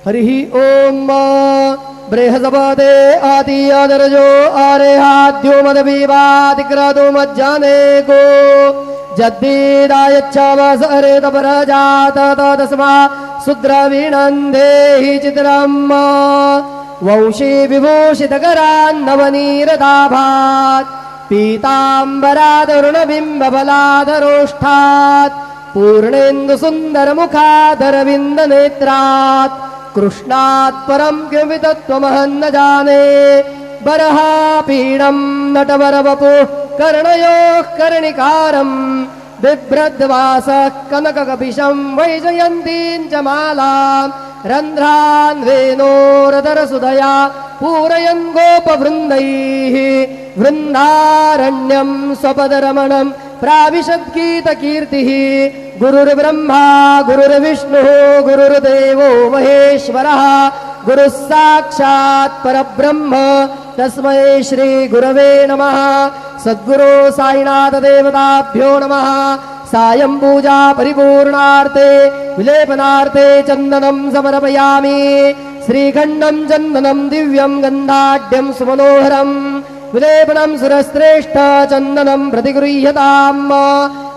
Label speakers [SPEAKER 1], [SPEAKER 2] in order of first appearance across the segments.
[SPEAKER 1] हरि ओम बृहस्पते आदियादरजो आरेहाद्यो मदविवादिक्रदो मज्जाने को जद्दीदायच्छावस अरेत परजात तस्मा सुद्रविणन्देहि चित्रम् वंशी विभूषितकरान्नवनीरदाभात् पीताम्बरादरुणबिम्बबलाधरोष्ठात् पूर्णेन्दुसुन्दरमुखादरविन्दनेत्रात् कृष्णात् परं किमपि तत्त्वमहं न जाने बर्हापीडं नटवरवपुः कर्णयोः कर्णिकारम् बिभ्रद्वासः कनककपिशं वैजयन्तीं च मालाम् रन्ध्रान् वेणोरधरसुधया पूरयन् गोपवृन्दैः वृन्दारण्यं स्वपदरमणं प्राविशद्गीतकीर्तिः गुरुर्ब्रह्मा गुरुर्विष्णुः गुरुर्देवो महेश्वरः गुरुः साक्षात् परब्रह्म तस्मै श्री गुरवे नमः। सद्गुरो साईनाथ देवताभ्यो नमः। सायं पूजा परिपूर्णार्थे विलेपनार्थे चन्दनं समर्पयामि। श्रीखण्डं चन्दनं दिव्यं गन्धाढ्यं सुमनोहरम् विलेपनं सुरश्रेष्ठ चन्दनं प्रतिगृह्यताम्।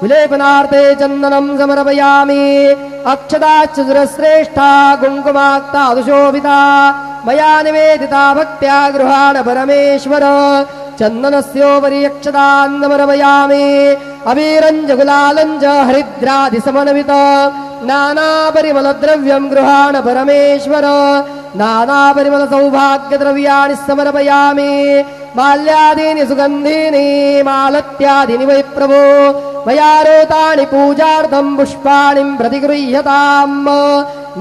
[SPEAKER 1] विलेपनार्थे चन्दनं समर्पयामि। अक्षताश्च सुरश्रेष्ठा कुङ्कुमाक्तादुशोभिता मया निवेदिता भक्त्या गृहाण परमेश्वर। चन्दनस्योपरि अक्षतान् समर्पयामि। अबीरञ्च गुलालञ्च हरिद्रादिसमन्वित नानापरिमलद्रव्यं गृहाण परमेश्वर। नानापरिमलसौभाग्यद्रव्याणि समर्पयामि। माल्यादीनि सुगन्धीनि मालत्यादीनि वै प्रभो मया रोतानि पूजार्थं पुष्पाणि प्रतिगृह्यताम्।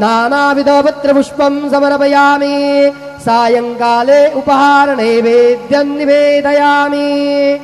[SPEAKER 1] नानाविधपत्रपुष्पं समर्पयामि। सायंकाले उपहार नैवेद्यं निवेदयामि।